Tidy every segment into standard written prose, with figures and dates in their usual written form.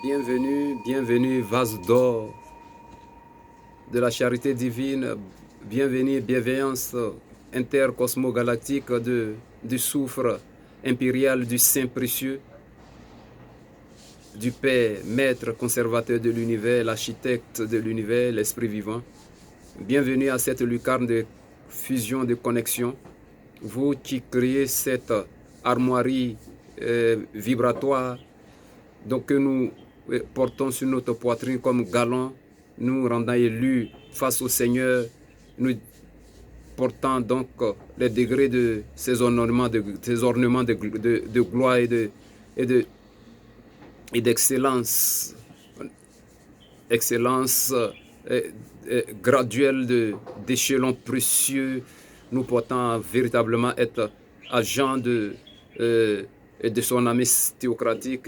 Bienvenue, bienvenue, vase d'or de la charité divine. Bienvenue, bienveillance intercosmogalactique du soufre impérial du Saint précieux, du Père, Maître, conservateur de l'univers, l'architecte de l'univers, l'Esprit vivant. Bienvenue à cette lucarne de fusion, de connexion. Vous qui créez cette armoirie vibratoire, donc que nous portons sur notre poitrine comme galon, nous rendant élus face au Seigneur, nous portant donc les degrés de ces ornements de gloire et d'excellence, excellence graduelle d'échelons précieux, nous portant à véritablement être agents de son âme théocratique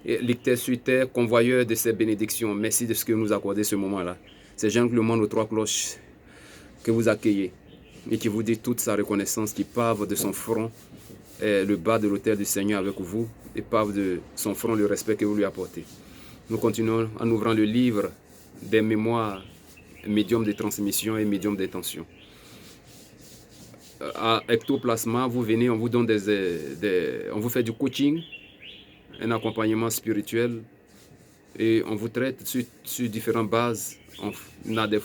et licteur sur terre, convoyeur de ses bénédictions. Merci de ce que vous accordez ce moment-là. C'est Jean Clément aux trois cloches que vous accueillez et qui vous dit toute sa reconnaissance, qui pave de son front le bas de l'autel du Seigneur avec vous et pave de son front le respect que vous lui apportez. Nous continuons en ouvrant le livre des mémoires, médium de transmission et médium d'intention. À Ectoplasma, vous venez, on vous donne on vous fait du coaching, un accompagnement spirituel et on vous traite sur différentes bases. On a des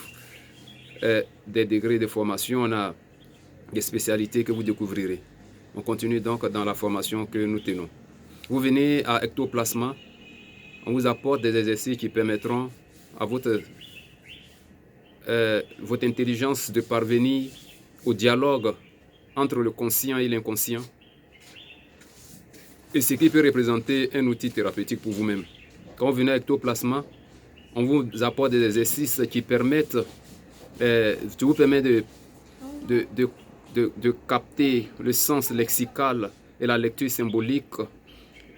degrés de formation, on a des spécialités que vous découvrirez. On continue donc dans la formation que nous tenons. Vous venez à Ectoplasma, on vous apporte des exercices qui permettront à votre intelligence de parvenir au dialogue entre le conscient et l'inconscient, et ce qui peut représenter un outil thérapeutique pour vous-même. Quand vous venez à Ectoplasma, on vous apporte des exercices qui permettent, vous permet de capter le sens lexical et la lecture symbolique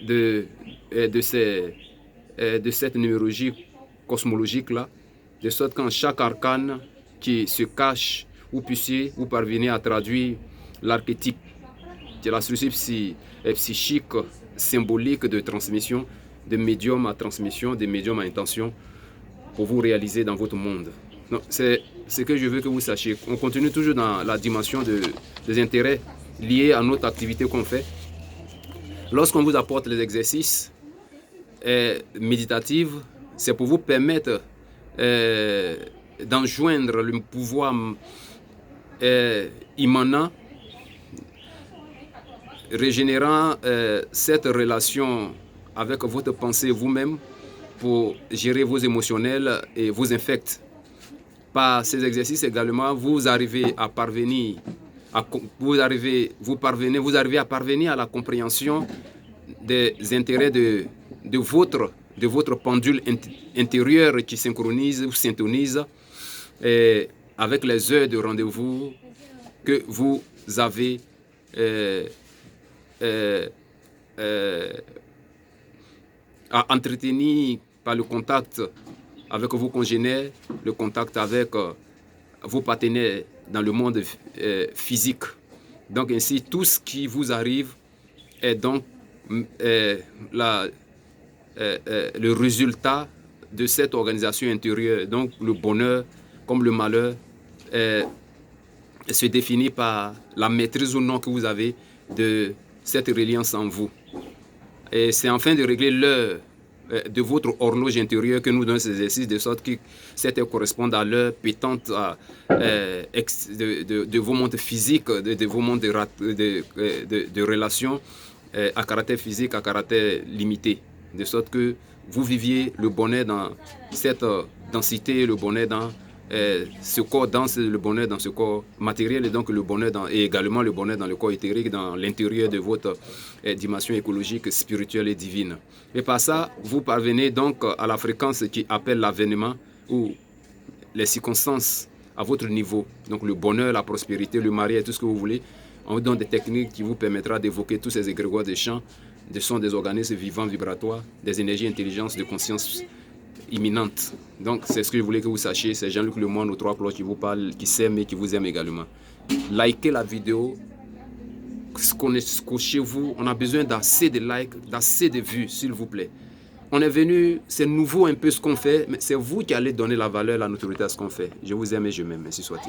de cette numérologie cosmologique-là, de sorte qu'en chaque arcane qui se cache, vous puissiez vous parvenir à traduire l'archétype de la structure psychique symbolique de transmission, de médium à transmission, de médium à intention, pour vous réaliser dans votre monde. C'est ce que je veux que vous sachiez. On continue toujours dans la dimension des intérêts liés à notre activité qu'on fait. Lorsqu'on vous apporte les exercices méditatifs, c'est pour vous permettre d'enjoindre le pouvoir immanent, régénérant cette relation avec votre pensée vous-même pour gérer vos émotionnels et vos infects. Par ces exercices également, vous arrivez à parvenir à la compréhension des intérêts de votre pendule intérieure qui synchronise ou syntonise avec les heures de rendez-vous que vous avez à entretenir par le contact avec vos congénères, le contact avec vos partenaires dans le monde physique. Donc ainsi, tout ce qui vous arrive est donc le résultat de cette organisation intérieure. Donc le bonheur comme le malheur se définit par la maîtrise ou non que vous avez de cette reliance en vous. Et c'est afin de régler l'heure de votre horloge intérieure que nous donnons ces exercices, de sorte que cette heure corresponde à l'heure pétante de vos mondes physiques, de vos mondes de relations à caractère physique, à caractère limité, de sorte que vous viviez le bonheur dans cette densité, le bonheur dans ce corps dense, le bonheur dans ce corps matériel, et donc le bonheur et également le bonheur dans le corps éthérique, dans l'intérieur de votre dimension écologique, spirituelle et divine. Et par ça, vous parvenez donc à la fréquence qui appelle l'avènement ou les circonstances à votre niveau. Donc le bonheur, la prospérité, le mariage, tout ce que vous voulez. On vous donne des techniques qui vous permettra d'évoquer tous ces égrégores de champs, de sons des organismes vivants vibratoires, des énergies intelligence, de conscience imminente. Donc c'est ce que je voulais que vous sachiez. C'est Jean-Luc Lemoine aux trois cloches qui vous parle, qui s'aime et qui vous aime également. Likez la vidéo, cochez-vous. On a besoin d'assez de likes, d'assez de vues, s'il vous plaît. On est venu, c'est nouveau un peu ce qu'on fait, mais c'est vous qui allez donner la valeur, la notoriété à ce qu'on fait. Je vous aime et je m'aime. Ainsi soit-il.